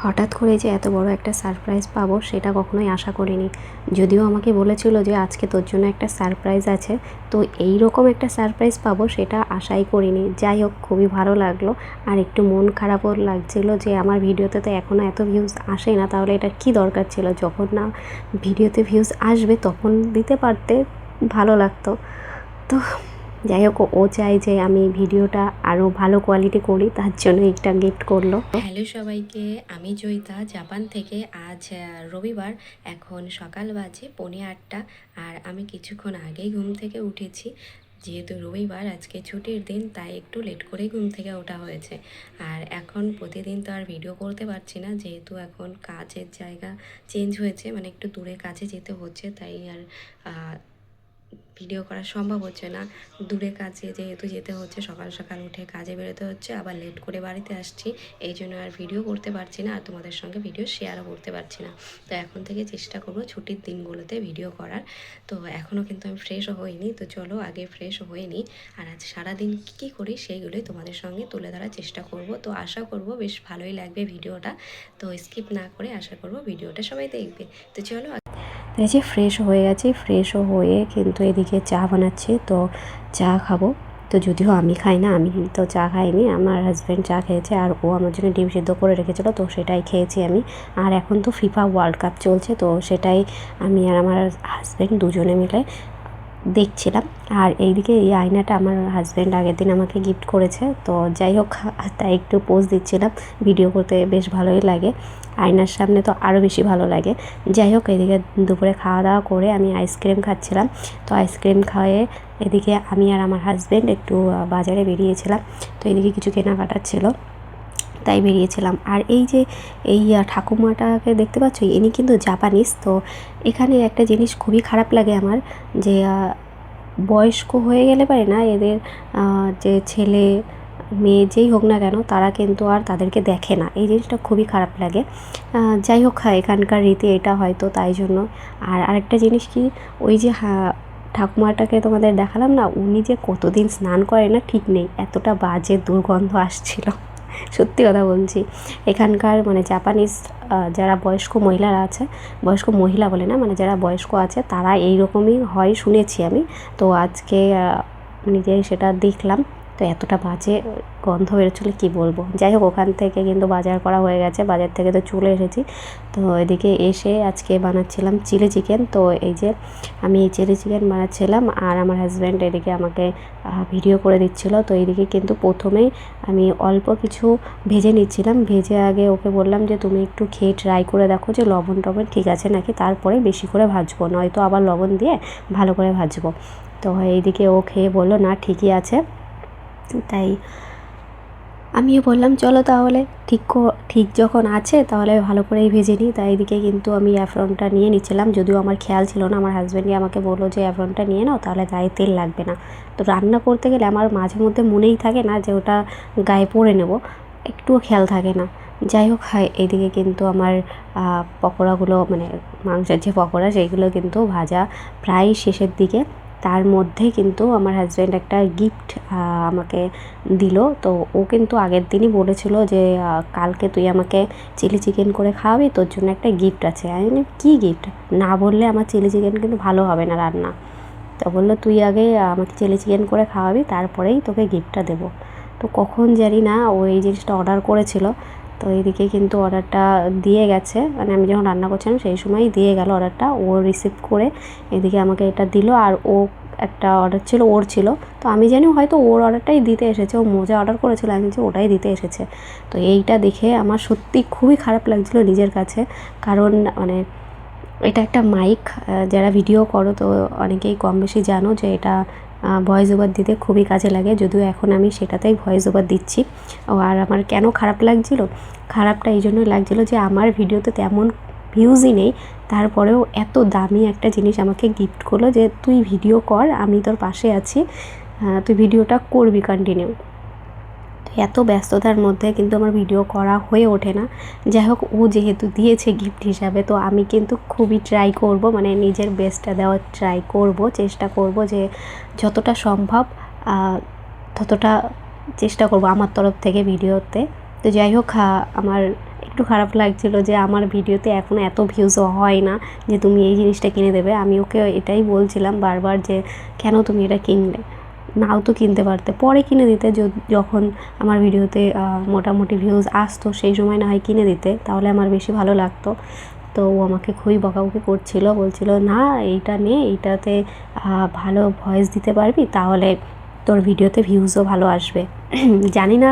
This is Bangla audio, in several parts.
হঠাৎ করে যে এত বড় একটা সারপ্রাইজ পাবো সেটা কখনোই আশা করিনি। যদিও আমাকে বলেছিল যে আজকে তোর জন্য একটা সারপ্রাইজ আছে, তো এই রকম একটা সারপ্রাইজ পাবো সেটা আশাই করিনি। যাই হোক, খুবই ভালো লাগলো। আর একটু মন খারাপও লাগছিল যে আমার ভিডিওতে তো এখনও এত ভিউজ আসে না, তাহলে এটা কি দরকার ছিল? যখন না ভিডিওতে ভিউজ আসবে তখন দিতে পারতে ভালো লাগতো। তো যাই হোক, ও চাই যে আমি ভিডিওটা আরও ভালো কোয়ালিটি করি, তার জন্য একটা গিফট করলো। হ্যালো সবাইকে, আমি জয়িতা জাপান থেকে। আজ রবিবার, এখন সকাল বাজে 8:45 আর আমি কিছুক্ষণ আগেই ঘুম থেকে উঠেছি। যেহেতু রবিবার আজকে ছুটির দিন, তাই একটু লেট করে ঘুম থেকে ওঠা হয়েছে। আর এখন প্রতিদিন তো আর ভিডিও করতে পারছি না, যেহেতু এখন কাজের জায়গা চেঞ্জ হয়েছে, মানে একটু দূরে কাজে যেতে হচ্ছে, তাই আর ভিডিও করা সম্ভব হচ্ছে না। দূরে কাজে যেহেতু যেতে হচ্ছে, সকাল সকাল উঠে কাজে বেরোতে হচ্ছে, আবার লেট করে বাড়িতে আসছি, এই জন্য আর ভিডিও করতে পারছি না, আর তোমাদের সঙ্গে ভিডিও শেয়ারও করতে পারছি না। তো এখন থেকে চেষ্টা করবো ছুটির দিনগুলোতে ভিডিও করার। তো এখনও কিন্তু আমি ফ্রেশও হইনি, তো চলো আগে ফ্রেশ হয়ে নিই। আর আজ সারাদিন কী কী করি সেইগুলোই তোমাদের সঙ্গে তুলে ধরার চেষ্টা করব। তো আশা করব বেশ ভালোই লাগবে ভিডিওটা। তো স্কিপ না করে আশা করব ভিডিওটা সবাই দেখবে। তো চলো। এই যে ফ্রেশ হয়ে গেছি, ফ্রেশও হয়ে কিন্তু এদিকে চা বানাচ্ছি, তো চা খাবো। তো যদিও আমি খাই না, আমি তো চা খাইনি, আমার হাজব্যান্ড চা খেয়েছে, আর ও আমার জন্য ডিম সিদ্ধ করে রেখেছিলো, তো সেটাই খেয়েছি আমি। আর এখন তো ফিফা ওয়ার্ল্ড কাপ চলছে, তো সেটাই আমি আর আমার হাজব্যান্ড দুজনে মিলে দেখছিলাম। আর এইদিকে এই আয়নাটা আমার হাজব্যান্ড আগের দিন আমাকে গিফট করেছে, তো যাই হোক তাই একটু পোজ দিচ্ছিলাম। ভিডিও করতে বেশ ভালোই লাগে, আয়নার সামনে তো আরও বেশি ভালো লাগে। যাই হোক, এদিকে দুপুরে খাওয়া দাওয়া করে আমি আইসক্রিম খাচ্ছিলাম। তো আইসক্রিম খাওয়ে এদিকে আমি আর আমার হাজব্যান্ড একটু বাজারে বেরিয়েছিলাম। তো এদিকে কিছু কেনাকাটা ছিল, তাই বেরিয়েছিলাম। আর এই যে এই ঠাকুমাটাকে দেখতে পাচ্ছ, ইনি কিন্তু জাপানিজ। তো এখানে একটা জিনিস খুবই খারাপ লাগে আমার, যে বয়স্ক হয়ে গেলে পারে না এদের যে ছেলে মেয়ে যেই হোক না কেন, তারা কিন্তু আর তাদেরকে দেখে না। এই জিনিসটা খুবই খারাপ লাগে। যাই হোক, এখানকার রীতি এটা হয়তো, তাই জন্য। আর আরেকটা জিনিস কি, ওই যে ঠাকুমাটাকে তোমাদের দেখালাম না, উনি যে কতদিন স্নান করে না ঠিক নেই, এতটা বাজে দুর্গন্ধ আসছিল। সত্যি কথা বলছি, এখানকার মানে জাপানিজ যারা বয়স্ক মহিলারা আছে, বয়স্ক মহিলা বলে না, মানে যারা বয়স্ক আছে তারা এই রকমই হয় শুনেছি আমি। তো আজকে নিজেই সেটা দেখলাম, তো এতটা বাজে গন্ধ বেরোচ্ছিলো কী বলবো। যাই হোক, ওখান থেকে কিন্তু বাজার করা হয়ে গেছে, বাজার থেকে তো চলে এসেছি। তো এদিকে এসে আজকে বানাচ্ছিলাম চিলি চিকেন। তো এই যে আমি চিলি চিকেন বানাচ্ছিলাম, আর আমার হাজব্যান্ড এদিকে আমাকে ভিডিও করে দিচ্ছিল। তো এইদিকে কিন্তু প্রথমেই আমি অল্প কিছু ভেজে নিচ্ছিলাম, ভেজে আগে ওকে বললাম যে তুমি একটু খেয়ে ট্রাই করে দেখো যে লবণ টবণ ঠিক আছে নাকি, তারপরে বেশি করে ভাজবো, নয়তো আবার লবণ দিয়ে ভালো করে ভাজবো। তো এইদিকে ও খেয়ে বললো না ঠিকই আছে, তাই আমিও বললাম চলো তাহলে ঠিক যখন আছে তাহলে ভালো করেই ভেজে নিই। তাই এদিকে কিন্তু আমি অ্যাফ্রনটা নিয়ে নিচ্ছিলাম, যদিও আমার খেয়াল ছিল না। আমার হাজব্যান্ডই আমাকে বললো যে অ্যাফ্রনটা নিয়ে নাও, তাহলে গায়ে তেল লাগবে না। তো রান্না করতে গেলে আমার মাঝে মধ্যে মনেই থাকে না যে ওটা গায়ে পরে নেব, একটুও খেয়াল থাকে না। যাই হোক, এইদিকে কিন্তু আমার পকোড়াগুলো, মানে মাংসের যে পকোড়া সেইগুলো কিন্তু ভাজা প্রায় শেষের দিকে। তার মধ্যে কিন্তু আমার হাজব্যান্ড একটা গিফট আমাকে দিল। তো ও কিন্তু আগের দিনই বলেছিল যে কালকে তুই আমাকে চিলি চিকেন করে খাওয়াবি, তোর জন্য একটা গিফট আছে। আমি বললাম কী গিফট? না বললে আমার চিলি চিকেন কিন্তু ভালো হবে না রান্না। তো বললো তুই আগে আমাকে চিলি চিকেন করে খাওয়াবি, তারপরেই তোকে গিফটটা দেবো। তো কখন জানি না ও এই জিনিসটা অর্ডার করেছিল। তো এইদিকে কিন্তু অর্ডারটা দিয়ে গেছে, মানে আমি যখন রান্না করছিলাম সেই সময়ই দিয়ে গেল অর্ডারটা। ও রিসিভ করে এদিকে আমাকে এটা দিল। আর ও একটা অর্ডার ছিল, ওর ছিল। তো আমি জানি হয়তো ওর অর্ডারটাই দিতে এসেছে, ও মোজা অর্ডার করেছিল, আমি যে ওটাই দিতে এসেছে। তো এইটা দেখে আমার সত্যি খুবই খারাপ লাগছিলো নিজের কাছে, কারণ মানে এটা একটা মাইক। যারা ভিডিও করো তো অনেকেই কম বেশি জানো যে এটা ভয়েস ওভার দিতে খুবই কাজে লাগে, যদিও এখন আমি সেটাতেই ভয়েস ওভার দিচ্ছি। আর আমার কেন খারাপ লাগছিলো, খারাপটা এই জন্যই লাগছিলো যে আমার ভিডিওতে তেমন ভিউজই নেই, তারপরেও এত দামি একটা জিনিস আমাকে গিফট করলো যে তুই ভিডিও কর, আমি তোর পাশে আছি, তুই ভিডিওটা করবি কন্টিনিউ। এত ব্যস্ততার মধ্যে কিন্তু আমার ভিডিও করা হয়ে ওঠে না। যাই হোক, ও যেহেতু দিয়েছে গিফট হিসাবে, তো আমি কিন্তু খুবই ট্রাই করব, মানে নিজের বেস্টটা দেওয়ার ট্রাই করব, চেষ্টা করব যে যতটা সম্ভব ততটা চেষ্টা করব আমার তরফ থেকে ভিডিওতে। তো যাই হোক, আমার একটু খারাপ লাগছিল যে আমার ভিডিওতে এখনও এত ভিউজও হয় না যে তুমি এই জিনিসটা কিনে দেবে। আমি ওকে এটাই বলছিলাম বারবার যে কেন তুমি এটা কিনলে, নাও তো কিনতে পারতে, পরে কিনে দিতে যখন আমার ভিডিওতে মোটামুটি ভিউজ আসতো সেই সময় না হয় কিনে দিতে, তাহলে আমার বেশি ভালো লাগতো। তো ও আমাকে খুবই বকাবকি করছিল, বলছিল না এইটা নে, এইটাতে ভালো ভয়েস দিতে পারবি, তাহলে তোর ভিডিওতে ভিউজও ভালো আসবে। জানি না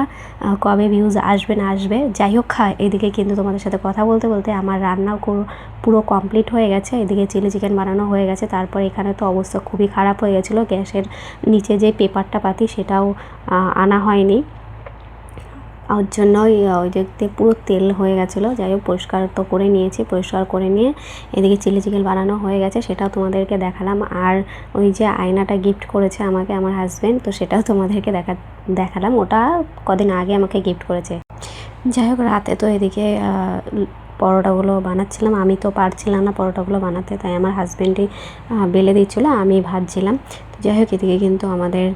কবে ভিউজ আসবে না আসবে, যাই হোক এদিকে কিন্তু তোমাদের সাথে কথা বলতে বলতে আমার রান্নাও পুরো কমপ্লিট হয়ে গেছে। এদিকে চিলি চিকেন বানানো হয়ে গেছে। তারপর এখানে তো অবস্থা খুবই খারাপ হয়ে গেছিলো, গ্যাসের নিচে যে পেপারটা পাতি সেটাও আনা হয়নি, ওর জন্যই ওই দেখতে পুরো তেল হয়ে গেছিলো। যাই হোক পরিষ্কার তো করে নিয়েছি, পরিষ্কার করে নিয়ে এদিকে চিলি চিকেন বানানো হয়ে গেছে, সেটাও তোমাদেরকে দেখালাম। আর ওই যে আয়নাটা গিফট করেছে আমাকে আমার হাজব্যান্ড, তো সেটাও তোমাদেরকে দেখালাম, ওটা কদিন আগে আমাকে গিফট করেছে। যাই হোক রাতে তো এদিকে পরোটাগুলো বানাচ্ছিলাম, আমি তো পারছিলাম না পরোটাগুলো বানাতে, তাই আমার হাজব্যান্ডই বেলে দিচ্ছিলো, আমি ভাজছিলাম। তো যাই হোক এদিকে কিন্তু আমাদের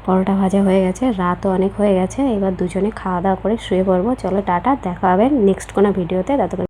পরোটা ভাজা হয়ে গেছে, রাতও অনেক হয়ে গেছে, এবার দুজনে খাওয়া দাওয়া করে শুয়ে পড়বো। চলো টাটা, দেখা হবে নেক্সট কোনো ভিডিওতে, ততক্ষণ